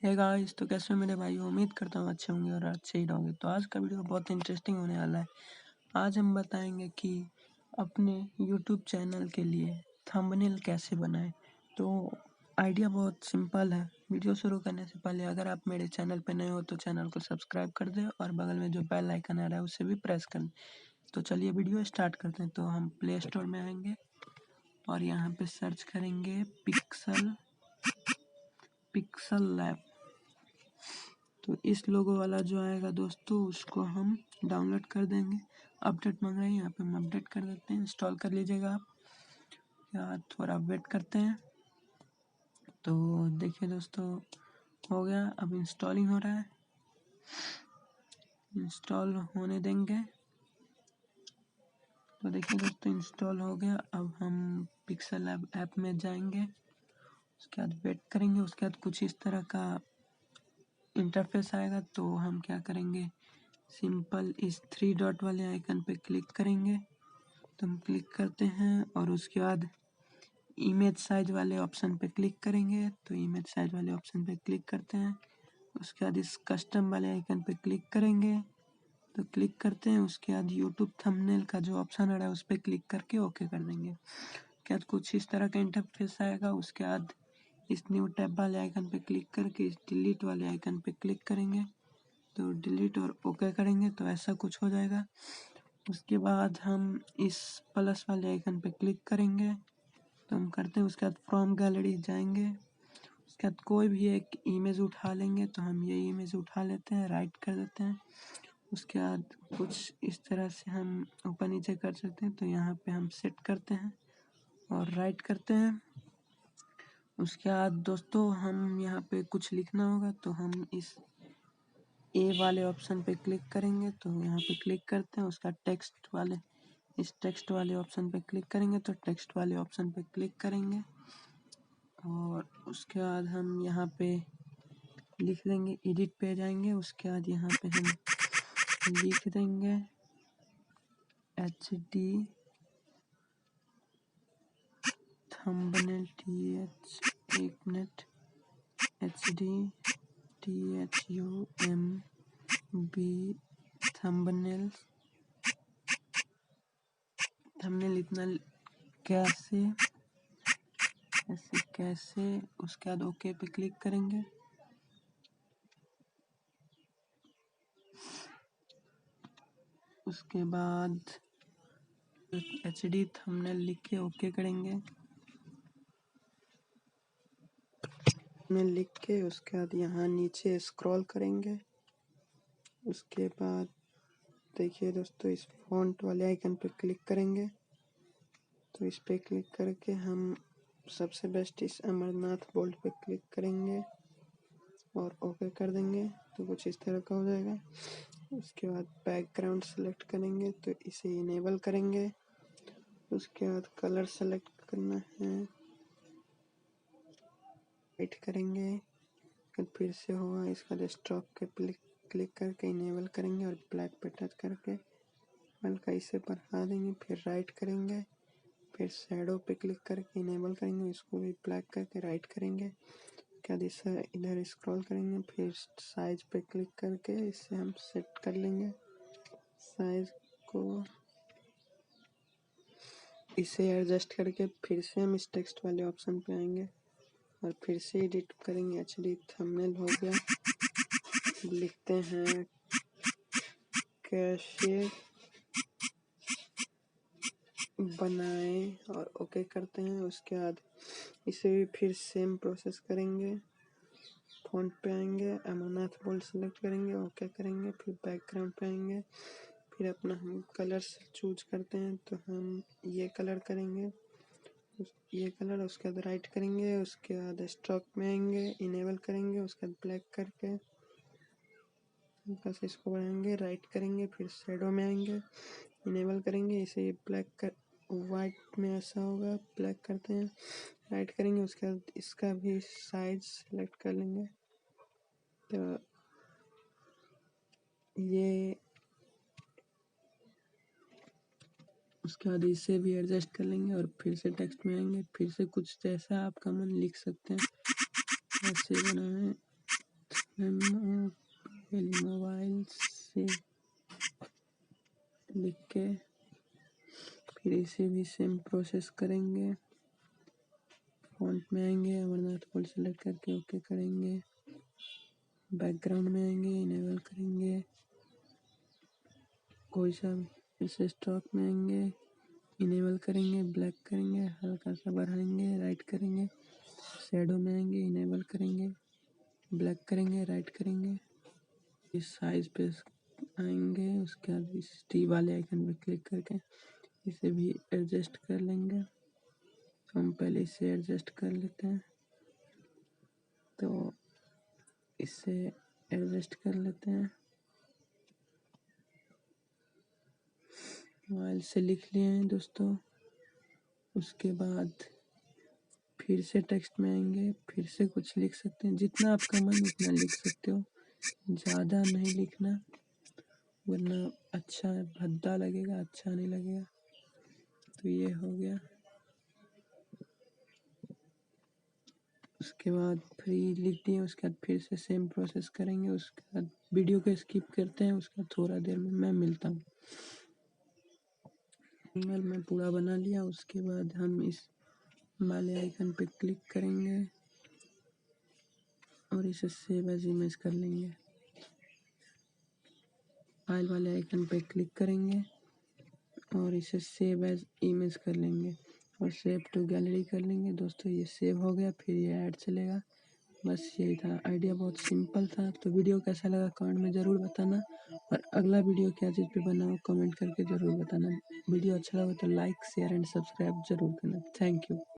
Hey guys, तो कैसे हो मेरे भाई। उम्मीद करता हूँ अच्छे होंगे और अच्छे ही रहोगे। तो आज का वीडियो बहुत इंटरेस्टिंग होने वाला है। आज हम बताएंगे कि अपने YouTube चैनल के लिए थंबनेल कैसे बनाएं। तो आइडिया बहुत सिंपल है। वीडियो शुरू करने से पहले अगर आप मेरे चैनल पर नए हो तो चैनल को सब्सक्राइब कर दें और बगल में जो बेल आइकन आ रहा है उसे भी प्रेस कर दें। तो चलिए वीडियो स्टार्ट करते हैं। तो हम प्ले स्टोर में आएंगे और यहाँ पे सर्च करेंगे पिक्सल लैब। तो इस लोगो वाला जो आएगा दोस्तों, उसको हम डाउनलोड कर देंगे। अपडेट मांग रहे हैं, यहाँ पे हम अपडेट कर देते हैं। इंस्टॉल कर लीजिएगा आप। यार थोड़ा वेट करते हैं। तो देखिए दोस्तों, हो गया। अब इंस्टॉलिंग हो रहा है। इंस्टॉल होने देंगे। तो देखिए दोस्तों, इंस्टॉल हो गया। अब हम पिक्सल ऐप में जाएंगे। उसके बाद वेट करेंगे। उसके बाद कुछ इस तरह का इंटरफेस आएगा। तो हम क्या करेंगे, सिंपल इस 3 डॉट वाले आइकन पे क्लिक करेंगे। तो हम क्लिक करते हैं और उसके बाद इमेज साइज वाले ऑप्शन पे क्लिक करेंगे। तो इमेज साइज वाले ऑप्शन पे क्लिक करते हैं। उसके बाद इस कस्टम वाले आइकन पे क्लिक करेंगे। तो क्लिक करते हैं। उसके बाद यूट्यूब थंबनेल का जो ऑप्शन आ रहा है उस पर क्लिक करके ओके कर देंगे। उसके बाद कुछ इस तरह का इंटरफेस आएगा। उसके बाद इस न्यू टैब वाले आइकन पे क्लिक करके इस डिलीट वाले आइकन पे क्लिक करेंगे। तो डिलीट और ओके करेंगे तो ऐसा कुछ हो जाएगा। उसके बाद हम इस प्लस वाले आइकन पे क्लिक करेंगे। तो हम करते हैं। उसके बाद फ्रॉम गैलरी जाएंगे। उसके बाद कोई भी एक इमेज उठा लेंगे। तो हम ये इमेज उठा लेते हैं, राइट कर देते हैं। उसके बाद कुछ इस तरह से हम ऊपर नीचे कर सकते हैं। तो यहाँ पे हम सेट करते हैं और राइट करते हैं। उसके बाद दोस्तों, हम यहाँ पे कुछ लिखना होगा। तो हम इस ए वाले ऑप्शन पे क्लिक करेंगे। तो यहाँ पे क्लिक करते हैं। उसका इस टेक्स्ट वाले ऑप्शन पे क्लिक करेंगे। तो टेक्स्ट वाले ऑप्शन पे क्लिक करेंगे और उसके बाद हम यहाँ पे लिख देंगे, एडिट पे जाएंगे। उसके बाद यहाँ पे हम लिख देंगे HD थंबनेल एक मिनट HD THUMB थंबनेल इतना कैसे उसके बाद ओके पे क्लिक करेंगे। उसके बाद HD थंबनेल लिख के ओके करेंगे। लिख के उसके बाद यहाँ नीचे स्क्रॉल करेंगे। उसके बाद देखिए दोस्तों, इस फॉन्ट वाले आइकन पे क्लिक करेंगे। तो इस पे क्लिक करके हम सबसे बेस्ट इस अमरनाथ बोल्ड पे क्लिक करेंगे और ओके कर देंगे। तो कुछ इस तरह का हो जाएगा। उसके बाद बैकग्राउंड सेलेक्ट करेंगे। तो इसे इनेबल करेंगे। उसके बाद कलर सेलेक्ट करना है, वाइट करेंगे। फिर से होगा। इसका डेस्कटॉप के क्लिक करके इनेबल करेंगे और ब्लैक पे टच करके हल्का इसे बढ़ा देंगे। फिर राइट करेंगे। फिर शैडो पे क्लिक करके इनेबल करेंगे। इसको भी ब्लैक करके राइट करेंगे। क्या इसे इधर स्क्रॉल करेंगे। फिर साइज पे क्लिक करके इसे हम सेट कर लेंगे। साइज को इसे एडजस्ट करके फिर से हम इस टेक्स्ट वाले ऑप्शन पे आएंगे और फिर से एडिट करेंगे। HD थंबनेल हो गया। लिखते हैं कैसे बनाए और ओके करते हैं। उसके बाद इसे भी फिर सेम प्रोसेस करेंगे। फ़ॉन्ट पे आएंगे, अमरनाथ बोल्ड सेलेक्ट करेंगे, ओके करेंगे। फिर बैकग्राउंड पे आएंगे। फिर अपना हम कलर चूज करते हैं। तो हम ये कलर करेंगे, ये कलर। उसके बाद राइट करेंगे। उसके बाद स्ट्रोक में आएंगे, इनेबल करेंगे। उसके बाद ब्लैक करके बस इसको बढ़ाएंगे, राइट करेंगे। फिर शेडो में आएंगे, इनेबल करेंगे। इसे ब्लैक कर वाइट में ऐसा होगा, ब्लैक करते हैं, राइट करेंगे। उसके बाद इसका भी साइज सेलेक्ट कर लेंगे। तो ये उसके बाद इसे भी एडजस्ट कर लेंगे और फिर से टेक्स्ट में आएंगे। फिर से कुछ जैसा आपका मन लिख सकते हैं। कैसे बनाएं हम पहले मोबाइल से लिख के फिर इसे भी सेम प्रोसेस करेंगे। फ़ॉन्ट में आएंगे, अमरनाथ फुल सेलेक्ट करके ओके करेंगे। बैकग्राउंड में आएंगे, इनेबल करेंगे। कोई सा इसे स्टॉक में आएंगे, इनेबल करेंगे, ब्लैक करेंगे, हल्का सा बढ़ाएंगे, राइट करेंगे। शैडो में आएंगे, इनेबल करेंगे, ब्लैक करेंगे, राइट करेंगे। इस साइज पे आएंगे, उसके बाद इस टी वाले आइकन पे क्लिक करके इसे भी एडजस्ट कर लेंगे। हम पहले इसे एडजस्ट कर लेते हैं, तो इसे एडजस्ट कर लेते हैं। मोबाइल से लिख लिए हैं दोस्तों। उसके बाद फिर से टेक्स्ट में आएंगे, फिर से कुछ लिख सकते हैं, जितना आपका मन उतना लिख सकते हो, ज़्यादा नहीं लिखना वरना अच्छा भद्दा लगेगा, अच्छा नहीं लगेगा। तो ये हो गया। उसके बाद फ्री लिख दिए, उसके बाद फिर से सेम प्रोसेस करेंगे। उसके बाद वीडियो को स्किप करते हैं, उसके बाद थोड़ा देर में मैं मिलता हूँ। मैं पूरा बना लिया। उसके बाद हम इस वाले आइकन पे क्लिक करेंगे और इसे सेव एज इमेज कर लेंगे। फाइल वाले आइकन पे क्लिक करेंगे और इसे सेव एज इमेज कर लेंगे और सेव टू गैलरी कर लेंगे। दोस्तों ये सेव हो गया, फिर ये ऐड चलेगा। बस यही था, आइडिया बहुत सिंपल था। तो वीडियो कैसा लगा कमेंट में ज़रूर बताना, और अगला वीडियो क्या चीज़ पे बनाऊँ कमेंट करके ज़रूर बताना। वीडियो अच्छा लगा तो लाइक शेयर एंड सब्सक्राइब जरूर करना। Thank you.